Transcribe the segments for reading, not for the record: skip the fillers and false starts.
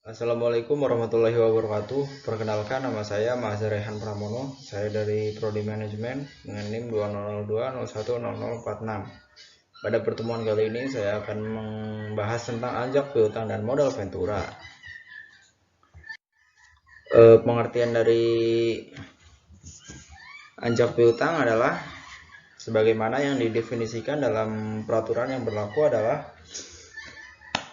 Assalamualaikum warahmatullahi wabarakatuh. Perkenalkan, nama saya Mahazar Rehan Pramono. Saya dari Prodi Manajemen dengan NIM 2002010046. Pada pertemuan kali ini saya akan membahas tentang anjak piutang dan modal ventura. Pengertian dari anjak piutang adalah sebagaimana yang didefinisikan dalam peraturan yang berlaku adalah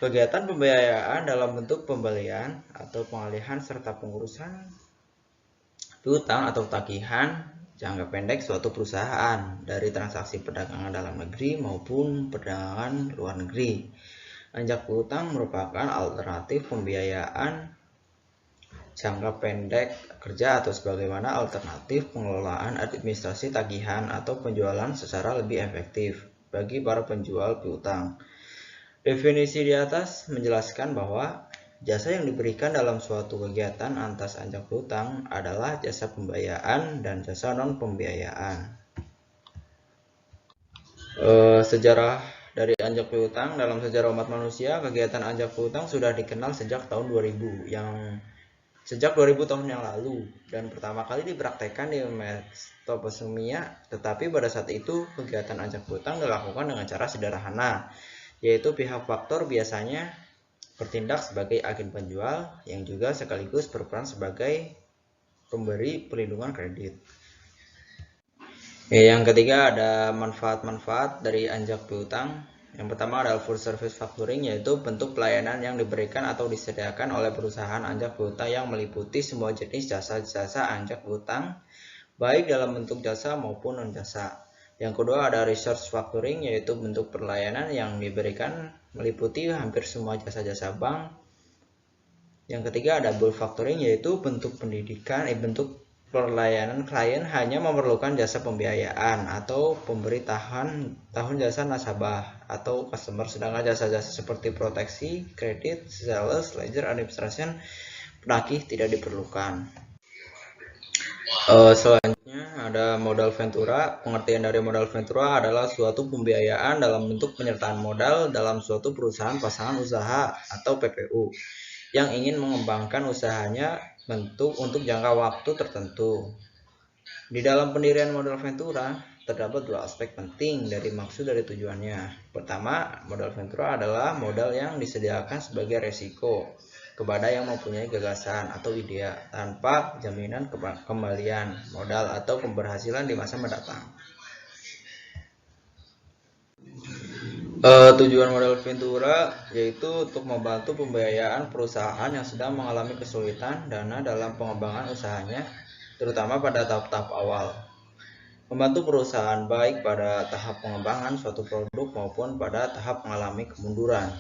kegiatan pembiayaan dalam bentuk pembelian atau pengalihan serta pengurusan piutang atau tagihan jangka pendek suatu perusahaan dari transaksi perdagangan dalam negeri maupun perdagangan luar negeri. Anjak piutang merupakan alternatif pembiayaan jangka pendek kerja atau sebagaimana alternatif pengelolaan administrasi tagihan atau penjualan secara lebih efektif bagi para penjual piutang. Definisi di atas menjelaskan bahwa jasa yang diberikan dalam suatu kegiatan atas anjak piutang adalah jasa pembiayaan dan jasa non-pembiayaan. Sejarah dari anjak piutang dalam sejarah umat manusia, kegiatan anjak piutang sudah dikenal sejak tahun 2000 sejak 2000 tahun yang lalu dan pertama kali dipraktekkan di Mesopotamia, tetapi pada saat itu kegiatan anjak piutang dilakukan dengan cara sederhana, yaitu pihak faktor biasanya bertindak sebagai agen penjual yang juga sekaligus berperan sebagai pemberi perlindungan kredit. Yang ketiga ada manfaat-manfaat dari anjak piutang. Yang pertama adalah full service factoring, yaitu bentuk pelayanan yang diberikan atau disediakan oleh perusahaan anjak piutang yang meliputi semua jenis jasa-jasa anjak piutang, baik dalam bentuk jasa maupun non-jasa. Yang kedua ada research factoring, yaitu bentuk pelayanan yang diberikan meliputi hampir semua jasa-jasa bank. Yang ketiga ada bulk factoring, yaitu bentuk bentuk pelayanan klien hanya memerlukan jasa pembiayaan atau pemberi tahun jasa nasabah atau customer, sedangkan jasa-jasa seperti proteksi, kredit, sales, ledger, administration, penagih tidak diperlukan. Selanjutnya ada modal ventura. Pengertian dari modal ventura adalah suatu pembiayaan dalam bentuk penyertaan modal dalam suatu perusahaan pasangan usaha atau PPU yang ingin mengembangkan usahanya untuk jangka waktu tertentu. Di dalam pendirian modal ventura terdapat dua aspek penting dari maksud dari tujuannya. Pertama, modal ventura adalah modal yang disediakan sebagai resiko kepada yang mempunyai gagasan atau ide tanpa jaminan kembalian modal atau keberhasilan di masa mendatang. Tujuan modal ventura yaitu untuk membantu pembiayaan perusahaan yang sedang mengalami kesulitan dana dalam pengembangan usahanya, terutama pada tahap-tahap awal. Membantu perusahaan baik pada tahap pengembangan suatu produk maupun pada tahap mengalami kemunduran.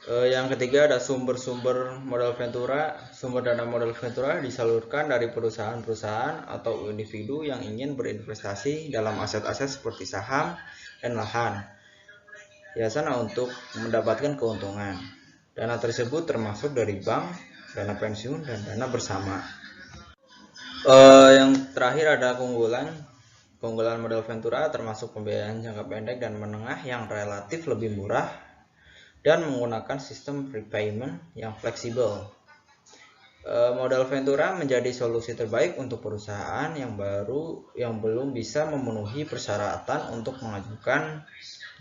Yang ketiga ada sumber-sumber modal ventura. Sumber dana modal ventura disalurkan dari perusahaan-perusahaan atau individu yang ingin berinvestasi dalam aset-aset seperti saham dan lahan biasanya untuk mendapatkan keuntungan. Dana tersebut termasuk dari bank, dana pensiun, dan dana bersama. Yang terakhir ada keunggulan modal ventura termasuk pembiayaan jangka pendek dan menengah yang relatif lebih murah dan menggunakan sistem prepayment yang fleksibel. Modal ventura menjadi solusi terbaik untuk perusahaan yang belum bisa memenuhi persyaratan untuk mengajukan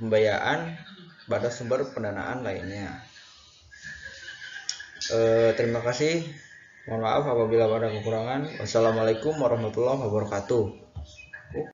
pembiayaan pada sumber pendanaan lainnya. Terima kasih. Mohon maaf apabila ada kekurangan. Wassalamualaikum warahmatullahi wabarakatuh.